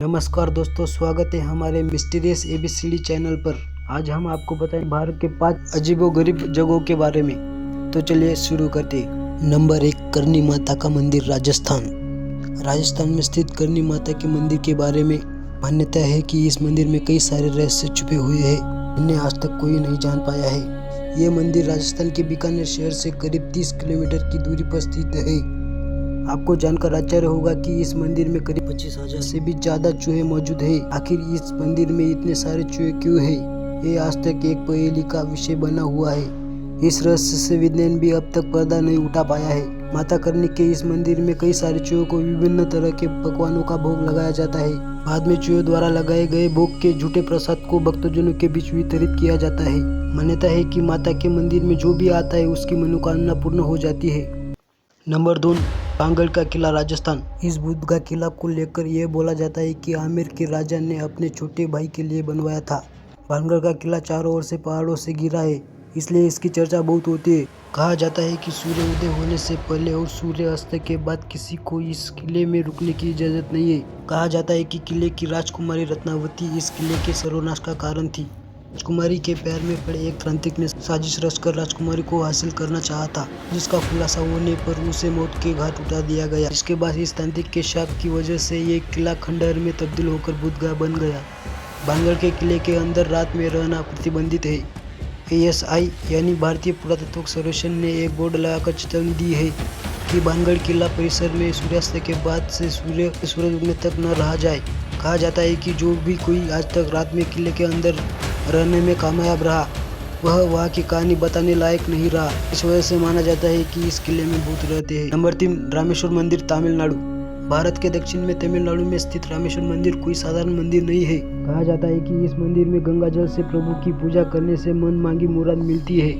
नमस्कार दोस्तों, स्वागत है हमारे मिस्टीरियस एबीसीडी चैनल पर। आज हम आपको बताएं भारत के 5 अजीबोगरीब जगहों के बारे में। तो चलिए शुरू करते हैं। नंबर 1, करनी माता का मंदिर, राजस्थान। राजस्थान में स्थित करनी माता के मंदिर के बारे में मान्यता है कि इस मंदिर में कई सारे रहस्य छुपे हुए हैं जिन्हें आज तक कोई नहीं जान पाया है। यह मंदिर राजस्थान के बीकानेर शहर से करीब 30 किलोमीटर की दूरी पर स्थित है। आपको जानकर आश्चर्य होगा कि इस मंदिर में करीब 25,000 से भी ज्यादा चूहे मौजूद है। आखिर इस मंदिर में इतने सारे चूहे क्यों है, ये आज तक एक पहेली का विषय बना हुआ है। इस रहस्य से विज्ञान भी अब तक पर्दा नहीं उठा पाया है। माता करनी के इस मंदिर में कई सारे चूहों को विभिन्न तरह के पकवानों का भोग लगाया जाता है। बाद में चूहों द्वारा लगाए गए भोग के झूठे प्रसाद को भक्तजनों के बीच वितरित किया जाता है। मान्यता है कि माता के मंदिर में जो भी आता है उसकी मनोकामना पूर्ण हो जाती है। नंबर 2, भानगढ़ का किला, राजस्थान। इस बुद्ध का किला को लेकर यह बोला जाता है कि आमेर के राजा ने अपने छोटे भाई के लिए बनवाया था। भानगढ़ का किला चारों ओर से पहाड़ों से घिरा है, इसलिए इसकी चर्चा बहुत होती है। कहा जाता है कि सूर्य उदय होने से पहले और सूर्य अस्त के बाद किसी को इस किले में रुकने की इजाजत नहीं है। कहा जाता है कि किले की राजकुमारी रत्नावती इस किले के सर्वनाश का कारण थी। राजकुमारी के पैर में पड़े एक तांत्रिक ने साजिश रचकर राजकुमारी को हासिल करना चाहा था, जिसका खुलासा होने पर उसे मौत के घाट उतार दिया गया। इसके बाद इस तांत्रिक के शाप की वजह से ये किला खंडहर में तब्दील होकर बुद्धगया बन गया। भानगढ़ के किले के अंदर रात में रहना प्रतिबंधित है। ASI यानी भारतीय पुरातत्व सर्वेक्षण ने एक बोर्ड लगाकर चेतावनी दी है कि भानगढ़ किला परिसर में सूर्यास्त के बाद से सूरज उगने तक न रहा जाए। कहा जाता है कि जो भी कोई आज तक रात में किले के अंदर रहने में कामयाब रहा, वह वहाँ की कहानी बताने लायक नहीं रहा। इस वजह से माना जाता है कि इस किले में भूत रहते हैं। नंबर 3, रामेश्वर मंदिर, तमिलनाडु। भारत के दक्षिण में तमिलनाडु में स्थित रामेश्वर मंदिर कोई साधारण मंदिर नहीं है। कहा जाता है कि इस मंदिर में गंगा जल से प्रभु की पूजा करने से मन मांगी मुराद मिलती है।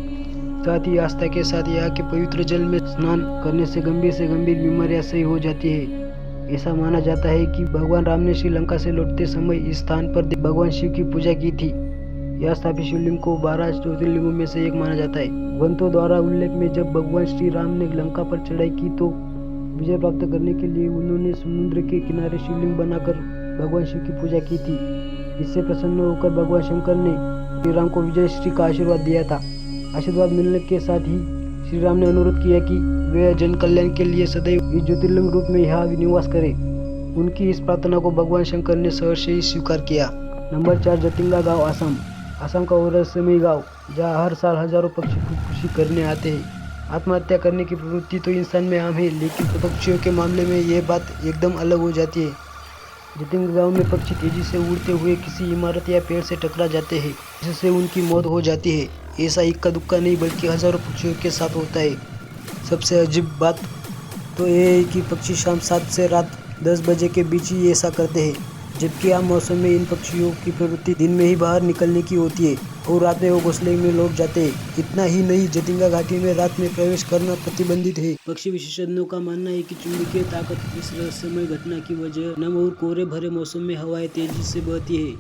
साथ ही आस्था के साथ यहाँ के पवित्र जल में स्नान करने से गंभीर बीमारियां सही हो जाती है। ऐसा माना जाता है कि भगवान राम ने श्रीलंका से लौटते समय इस स्थान पर भगवान शिव की पूजा की थी। यह स्थापित शिवलिंग को 12 ज्योतिर्लिंगों में से एक माना जाता है। ग्रंथों द्वारा उल्लेख में जब भगवान श्री राम ने लंका पर चढ़ाई की तो विजय प्राप्त करने के लिए उन्होंने समुद्र के किनारे शिवलिंग बनाकर भगवान शिव की पूजा की थी। इससे प्रसन्न होकर भगवान शंकर ने श्री राम को विजय श्री का आशीर्वाद दिया था। आशीर्वाद मिलने के साथ ही श्री राम ने अनुरोध किया कि वे जन कल्याण के लिए सदैव इस ज्योतिर्लिंग रूप में यहाँ निवास करें। उनकी इस प्रार्थना को भगवान शंकर ने सहर्ष ही स्वीकार किया। नंबर 4, जतिंगा गांव, असम। असम का वो रहस्यमय गाँव जहाँ हर साल हजारों पक्षी खुदकुशी करने आते हैं। आत्महत्या करने की प्रवृत्ति तो इंसान में आम है, लेकिन पक्षियों के मामले में यह बात एकदम अलग हो जाती है। जतिंगा गांव में पक्षी तेजी से उड़ते हुए किसी इमारत या पेड़ से टकरा जाते हैं, जिससे उनकी मौत हो जाती है। ऐसा इक्का दुक्का नहीं बल्कि हजारों पक्षियों के साथ होता है। सबसे अजीब बात तो यह है कि पक्षी शाम 7 से रात 10 बजे के बीच ही ऐसा करते हैं, जबकि आम मौसम में इन पक्षियों की प्रवृत्ति दिन में ही बाहर निकलने की होती है और रात में वो घोंसले में लौट जाते हैं। इतना ही नहीं, जतिंगा घाटी में रात में प्रवेश करना प्रतिबंधित है। पक्षी विशेषज्ञों का मानना है कि चुंबकीय ताकत इस रहस्यमय घटना की वजह नम और कोहरे भरे मौसम में हवाएं तेजी से बहती है,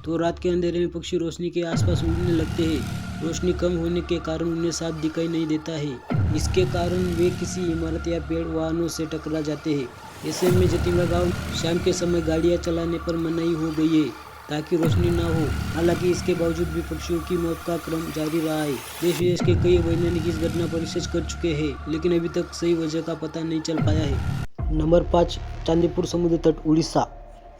तो रात के अंधेरे में पक्षी रोशनी के आसपास उड़ने लगते हैं। रोशनी कम होने के कारण उन्हें साफ दिखाई नहीं देता है। इसके कारण वे किसी इमारत या पेड़ वाहनों से टकरा जाते हैं। ऐसे में जतिंगा गांव शाम के समय गाड़ियां चलाने पर मनाही हो गई है ताकि रोशनी ना हो। हालांकि इसके बावजूद भी पक्षियों की मौत का क्रम जारी रहा है। देश विदेश के कई वैज्ञानिक इस घटना पर रिसर्च कर चुके हैं, लेकिन अभी तक सही वजह का पता नहीं चल पाया है। नंबर 5, चांदीपुर समुद्र तट, उड़ीसा।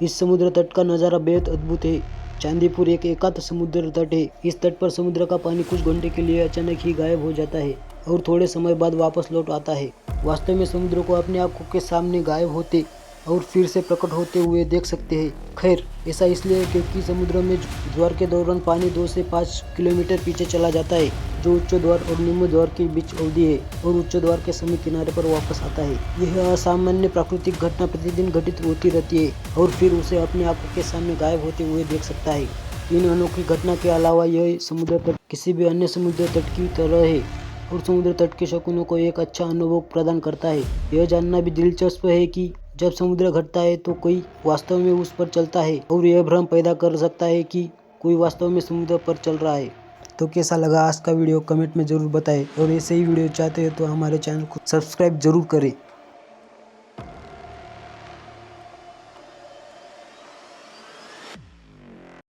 इस समुद्र तट का नज़ारा बेहद अद्भुत है। चांदीपुर एक एकांत समुद्र तट है। इस तट पर समुद्र का पानी कुछ घंटे के लिए अचानक ही गायब हो जाता है और थोड़े समय बाद वापस लौट आता है। वास्तव में समुद्र को अपनी आंखों के सामने गायब होते और फिर से प्रकट होते हुए देख सकते हैं। खैर, ऐसा इसलिए है क्योंकि समुद्र में ज्वार के दौरान पानी 2 से 5 किलोमीटर पीछे चला जाता है, जो उच्च द्वार और निम्न द्वार के बीच अवधि है, और उच्च द्वार के समय किनारे पर वापस आता है। यह असामान्य प्राकृतिक घटना प्रतिदिन घटित होती रहती है और फिर उसे अपनी आंखों के सामने गायब होते हुए देख सकता है। इन अनोखी घटना के अलावा यह समुद्र तट किसी भी अन्य समुद्र तट की तरह है और समुद्र तट के शौकीनों को एक अच्छा अनुभव प्रदान करता है। यह जानना भी दिलचस्प है कि जब समुद्र घटता है तो कोई वास्तव में उस पर चलता है और यह भ्रम पैदा कर सकता है कि कोई वास्तव में समुद्र पर चल रहा है। तो कैसा लगा आज का वीडियो, कमेंट में जरूर बताएं, और ऐसे ही वीडियो चाहते हैं तो हमारे चैनल को सब्सक्राइब जरूर करें।